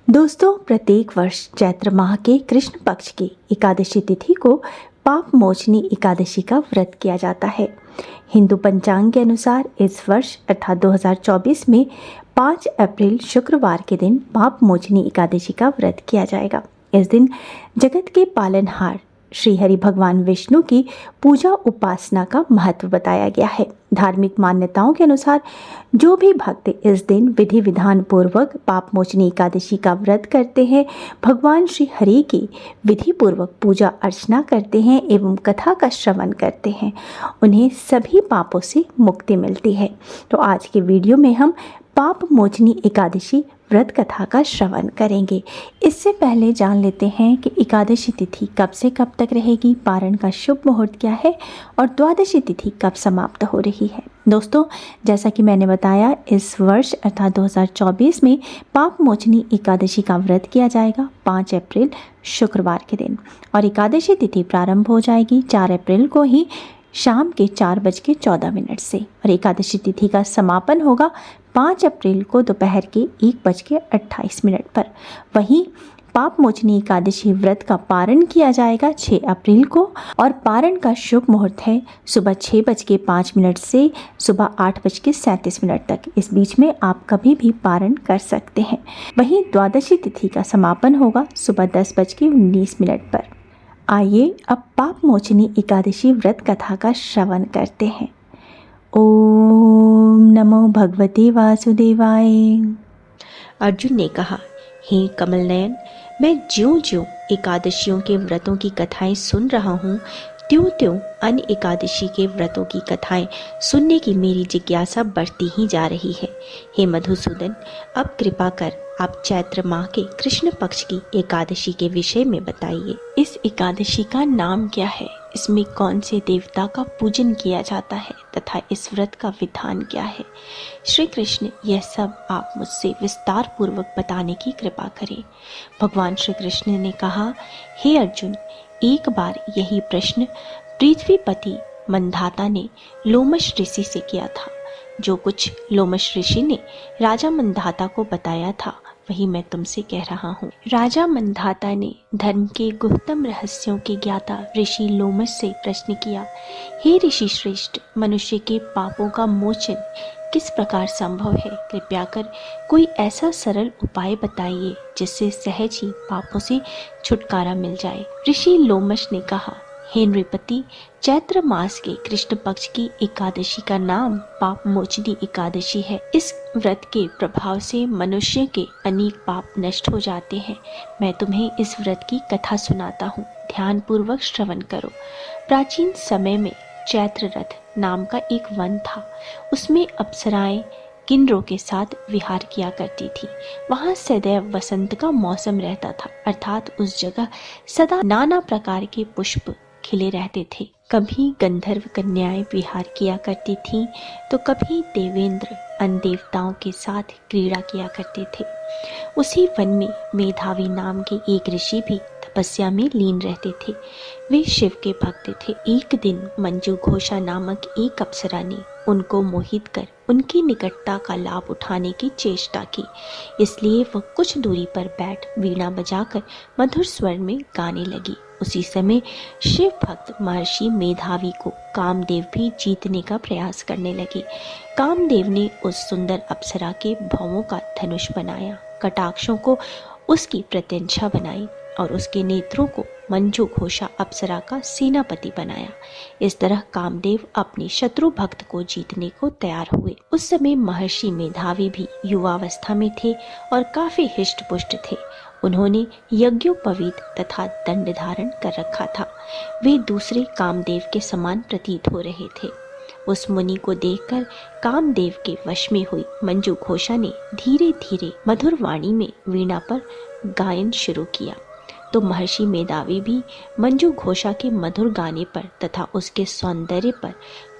दोस्तों, प्रत्येक वर्ष चैत्र माह के कृष्ण पक्ष की एकादशी तिथि को पाप मोचनी एकादशी का व्रत किया जाता है। हिंदू पंचांग के अनुसार इस वर्ष अर्थात 2024 में 5 अप्रैल शुक्रवार के दिन पाप मोचनी एकादशी का व्रत किया जाएगा। इस दिन जगत के पालनहार श्री हरि भगवान विष्णु की पूजा उपासना का महत्व बताया गया है। धार्मिक मान्यताओं के अनुसार जो भी भक्त इस दिन विधि विधान पूर्वक पाप मोचनी एकादशी का व्रत करते हैं, भगवान श्री हरि की विधि पूर्वक पूजा अर्चना करते हैं एवं कथा का श्रवण करते हैं, उन्हें सभी पापों से मुक्ति मिलती है। तो आज के वीडियो में हम पाप मोचनी एकादशी व्रत कथा का श्रवण करेंगे। इससे पहले जान लेते हैं कि एकादशी तिथि कब से कब तक रहेगी, पारण का शुभ मुहूर्त क्या है और द्वादशी तिथि कब समाप्त हो रही है। दोस्तों, जैसा कि मैंने बताया, इस वर्ष अर्थात 2024 में पाप मोचनी एकादशी का व्रत किया जाएगा 5 अप्रैल शुक्रवार के दिन, और एकादशी तिथि प्रारंभ हो जाएगी 4 अप्रैल को ही शाम के 4:14 से, और एकादशी तिथि का समापन होगा 5 अप्रैल को दोपहर के 1:28 पर। वहीं पाप मोचनी एकादशी व्रत का पारण किया जाएगा 6 अप्रैल को, और पारण का शुभ मुहूर्त है सुबह 6:05 से सुबह 8:37 तक। इस बीच में आप कभी भी पारण कर सकते हैं। वहीं द्वादशी तिथि का समापन होगा सुबह 10:19 पर। आइए अब पाप मोचनी एकादशी व्रत कथा का श्रवण करते हैं। ओम नमो भगवते वासुदेवाय। अर्जुन ने कहा, हे कमल नयन, मैं ज्यों ज्यों एकादशियों के व्रतों की कथाएं सुन रहा हूँ, त्यों त्यों अन्य एकादशी के व्रतों की कथाएं सुनने की मेरी जिज्ञासा बढ़ती ही जा रही है। हे मधुसूदन, अब कृपा कर आप चैत्र माह के कृष्ण पक्ष की एकादशी के विषय में बताइए। इस एकादशी का नाम क्या है, इसमें कौन से देवता का पूजन किया जाता है तथा इस व्रत का विधान क्या है। श्री कृष्ण, यह सब आप मुझसे विस्तार पूर्वक बताने की कृपा करें। भगवान श्री कृष्ण ने कहा, हे अर्जुन, एक बार यही प्रश्न पृथ्वीपति मंधाता ने लोमश ऋषि से किया था। जो कुछ लोमश ऋषि ने राजा मंधाता को बताया था, वही मैं तुमसे कह रहा हूँ। राजा मंधाता ने धर्म के गुप्तम रहस्यों के ज्ञाता ऋषि लोमश से प्रश्न किया, हे ऋषि श्रेष्ठ, मनुष्य के पापों का मोचन किस प्रकार संभव है? कृपया कर कोई ऐसा सरल उपाय बताइए जिससे सहज ही पापों से छुटकारा मिल जाए। ऋषि लोमश ने कहा, हे नृपति, चैत्र मास के कृष्ण पक्ष की एकादशी का नाम पाप मोचनी एकादशी है। इस व्रत के प्रभाव से मनुष्य के अनेक पाप नष्ट हो जाते हैं। मैं तुम्हें इस व्रत की कथा सुनाता हूँ, ध्यान पूर्वक श्रवण करो। प्राचीन समय में चैत्र रथ नाम का एक वन था। उसमें अप्सराएं किन्नरों के साथ विहार किया करती थी। वहाँ सदैव वसंत का मौसम रहता था, अर्थात उस जगह सदा नाना प्रकार के पुष्प खिले रहते थे। कभी गंधर्व कन्याएं विहार किया करती थीं, तो कभी देवेंद्र अन्य देवताओं के साथ क्रीड़ा किया करते थे। उसी वन में मेधावी नाम के एक ऋषि भी तपस्या में लीन रहते थे। वे शिव के भक्त थे। एक दिन मंजू घोषा नामक एक अप्सरा ने उनको मोहित कर उनकी निकटता का लाभ उठाने की चेष्टा की। इसलिए वह कुछ दूरी पर बैठ वीणा बजाकर मधुर स्वर में गाने लगी। उसी समय शिव भक्त महर्षि मेधावी को कामदेव भी जीतने का प्रयास करने लगे। कामदेव ने उस सुंदर अप्सरा के भौहों का धनुष बनाया, कटाक्षों को उसकी प्रत्यंछा बनाई और उसके नेत्रों को मंजू घोषा अप्सरा का सेनापति बनाया। इस तरह कामदेव अपने शत्रु भक्त को जीतने को तैयार हुए। उस समय महर्षि मेधावी भी युवावस्था में थे और काफी हिष्ट पुष्ट थे। उन्होंने यज्ञोपवीत तथा दंड धारण कर रखा था। वे दूसरे कामदेव के समान प्रतीत हो रहे थे। उस मुनि को देखकर कामदेव के वश में हुई मंजू घोषा ने धीरे धीरे मधुर वाणी में वीणा पर गायन शुरू किया, तो महर्षि मेधावी भी मंजू घोषा के मधुर गाने पर तथा उसके सौंदर्य पर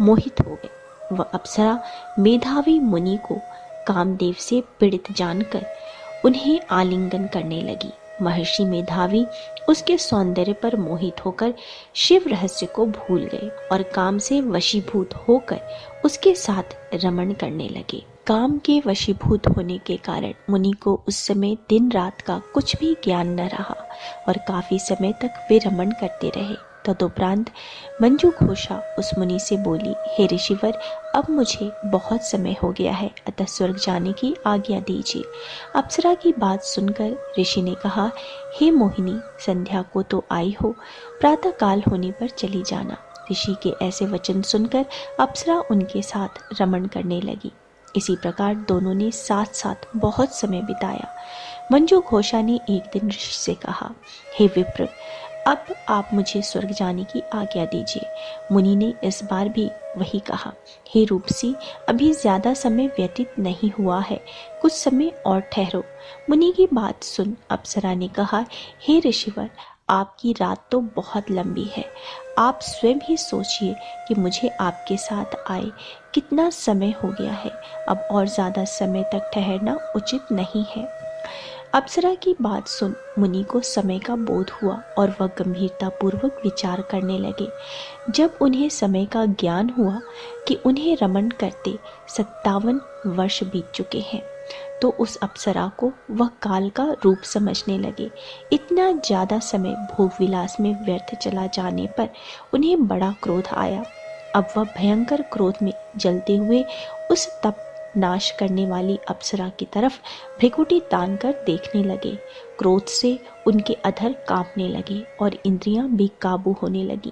मोहित हो गए। वह अप्सरा मेधावी मुनि को कामदेव से पीड़ित जानकर उन्हें आलिंगन करने लगी। महर्षि मेधावी उसके सौंदर्य पर मोहित होकर शिव रहस्य को भूल गए और काम से वशीभूत होकर उसके साथ रमण करने लगे। काम के वशीभूत होने के कारण मुनि को उस समय दिन रात का कुछ भी ज्ञान न रहा और काफी समय तक वे रमण करते रहे। तदुपरांत मंजू घोषा उस मुनि से बोली, हे ऋषिवर, अब मुझे बहुत समय हो गया है, अतः स्वर्ग जाने की आज्ञा दीजिए। अप्सरा की बात सुनकर ऋषि ने कहा, हे मोहिनी, संध्या को तो आई हो, प्रातः काल होने पर चली जाना। ऋषि के ऐसे वचन सुनकर अप्सरा उनके साथ रमण करने लगी। इसी प्रकार दोनों ने साथ साथ बहुत समय बिताया। मंजू घोषा ने एक दिन ऋषि से कहा, हे विप्र, अब आप मुझे स्वर्ग जाने की आज्ञा दीजिए। मुनि ने इस बार भी वही कहा, हे रूपसी, अभी ज्यादा समय व्यतीत नहीं हुआ है, कुछ समय और ठहरो। मुनि की बात सुन अप्सरा ने कहा, हे ऋषिवर, आपकी रात तो बहुत लंबी है, आप स्वयं ही सोचिए कि मुझे आपके साथ आए कितना समय हो गया है, अब और ज्यादा समय तक ठहरना उचित नहीं है। अप्सरा की बात सुन मुनि को समय का बोध हुआ और वह गंभीरता पूर्वक विचार करने लगे। जब उन्हें समय का ज्ञान हुआ कि उन्हें रमण करते 57 वर्ष बीत चुके हैं, तो उस अप्सरा को वह काल का रूप समझने लगे। इतना ज़्यादा समय भोग विलास में व्यर्थ चला जाने पर उन्हें बड़ा क्रोध आया। अब वह भयंकर क्रोध में जलते हुए उस तप नाश करने वाली अप्सरा की तरफ भ्रिकुटी तान कर देखने लगे। क्रोध से उनके अधर कांपने लगे और इंद्रियां बेकाबू होने लगी।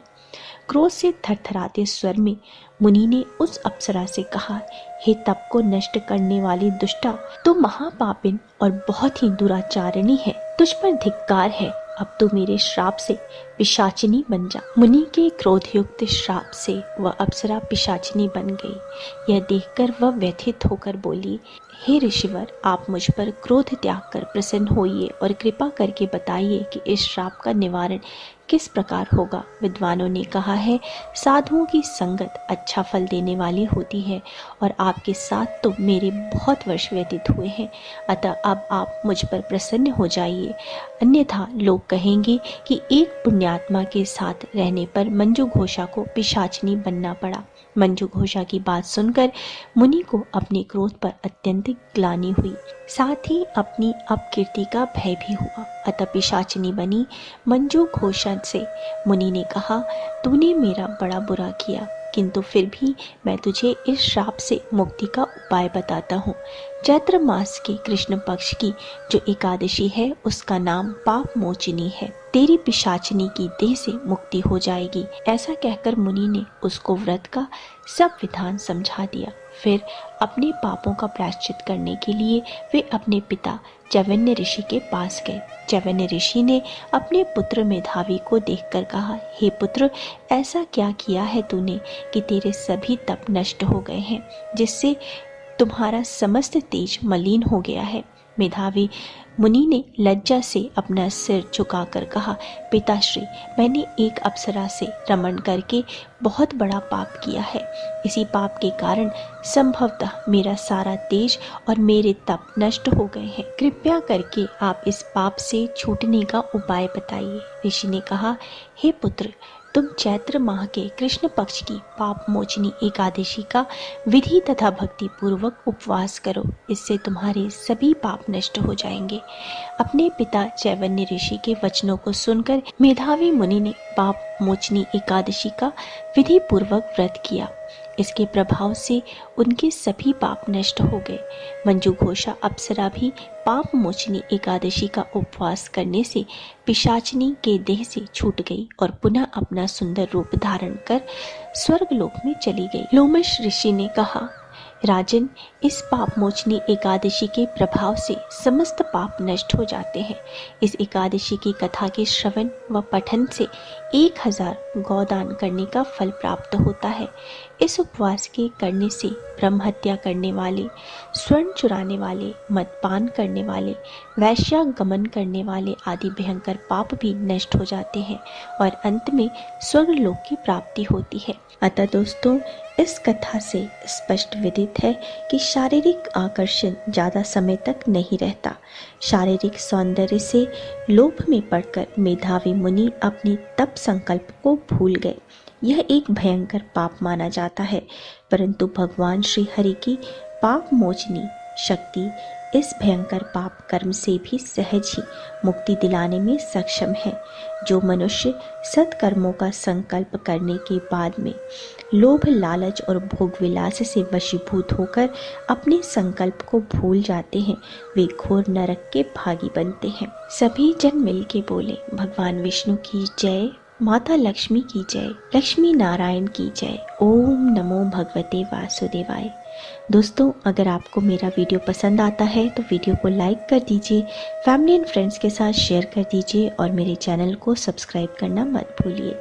क्रोध से थरथराते स्वर में मुनि ने उस अप्सरा से कहा, हे तप को नष्ट करने वाली दुष्टा, तो महापापिन और बहुत ही दुराचारिणी है, तुझ पर धिक्कार है, अब तू मेरे श्राप से पिशाचिनी बन जा। मुनि के क्रोधयुक्त श्राप से वह अप्सरा पिशाचिनी बन गई। यह देखकर वह व्यथित होकर बोली, हे ऋषिवर, आप मुझ पर क्रोध त्याग कर प्रसन्न होइए और कृपा करके बताइए कि इस श्राप का निवारण किस प्रकार होगा। विद्वानों ने कहा है, साधुओं की संगत अच्छा फल देने वाली होती है और आपके साथ तो मेरे बहुत वर्ष व्यतीत हुए हैं, अतः अब आप मुझ पर प्रसन्न हो जाइए, अन्यथा लोग कहेंगे कि एक पुण्यात्मा के साथ रहने पर मंजू घोषा को पिशाचिनी बनना पड़ा। मंजू घोषा की बात सुनकर मुनि को अपने क्रोध पर अत्यंत ग्लानि हुई, साथ ही अपनी अपकीर्ति का भय भी हुआ, अतः पिशाचिनी बनी मंजू घोषा से मुनि ने कहा, तूने मेरा बड़ा बुरा किया, किंतु फिर भी मैं तुझे इस श्राप से मुक्ति का उपाय बताता हूँ। चैत्र मास के कृष्ण पक्ष की जो एकादशी है उसका नाम पाप मोचिनी है। तेरी पिशाचिनी की देह से मुक्ति हो जाएगी। ऐसा कहकर मुनि ने उसको व्रत का सब विधान समझा दिया। फिर अपने पापों का प्रायश्चित करने के लिए वे अपने पिता चैवन्य ऋषि के पास गए। चैवन्य ऋषि ने अपने पुत्र मेधावी को देखकर कहा, हे पुत्र, ऐसा क्या किया है तूने कि तेरे सभी तप नष्ट हो गए हैं, जिससे तुम्हारा समस्त तेज मलिन हो गया है। मेधावी मुनि ने लज्जा से अपना सिर झुकाकर कहा, पिताश्री, मैंने एक अप्सरा से रमण करके बहुत बड़ा पाप किया है। इसी पाप के कारण संभवतः मेरा सारा तेज और मेरे तप नष्ट हो गए हैं। कृपया करके आप इस पाप से छूटने का उपाय बताइए। ऋषि ने कहा, हे पुत्र, तुम चैत्र माह के कृष्ण पक्ष की पाप मोचनी एकादशी का विधि तथा भक्ति पूर्वक उपवास करो, इससे तुम्हारे सभी पाप नष्ट हो जाएंगे। अपने पिता चैवन्य ऋषि के वचनों को सुनकर मेधावी मुनि ने पाप मोचनी एकादशी का विधि पूर्वक व्रत किया। इसके प्रभाव से उनके सभी पाप नष्ट हो गए। मंजू घोषा अप्सरा भी पाप मोचनी एकादशी का उपवास करने से पिशाचिनी के देह से छूट गई और पुनः अपना सुंदर रूप धारण कर स्वर्गलोक में चली गई। लोमश ऋषि ने कहा, राजन, इस पाप मोचनी एकादशी के प्रभाव से समस्त पाप नष्ट हो जाते हैं। इस एकादशी की कथा के श्रवण व पठन से 1000 गौदान करने का फल प्राप्त होता है। इस उपवास के करने से ब्रह्म हत्या करने वाले, स्वर्ण चुराने वाले, मदपान करने वाले, वैश्यागमन करने वाले आदि भयंकर पाप भी नष्ट हो जाते हैं और अंत में स्वर्गलोक की प्राप्ति होती है। अतः दोस्तों, इस कथा से स्पष्ट विदित है कि शारीरिक आकर्षण ज़्यादा समय तक नहीं रहता। शारीरिक सौंदर्य से लोभ में पड़कर मेधावी मुनि अपने तप संकल्प को भूल गए। यह एक भयंकर पाप माना जाता है, परंतु भगवान श्री हरि की पाप मोचनी शक्ति इस भयंकर पाप कर्म से भी सहज ही मुक्ति दिलाने में सक्षम है। जो मनुष्य सत्कर्मों का संकल्प करने के बाद में लोभ, लालच और भोग विलास से वशीभूत होकर अपने संकल्प को भूल जाते हैं, वे घोर नरक के भागी बनते हैं। सभी जन मिल के बोले, भगवान विष्णु की जय, माता लक्ष्मी की जय, लक्ष्मी नारायण की जय, ओम नमो भगवते वासुदेवाय। दोस्तों, अगर आपको मेरा वीडियो पसंद आता है तो वीडियो को लाइक कर दीजिए, फैमिली एंड फ्रेंड्स के साथ शेयर कर दीजिए और मेरे चैनल को सब्सक्राइब करना मत भूलिए।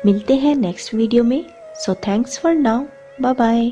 मिलते हैं नेक्स्ट वीडियो में। So thanks for now, bye bye.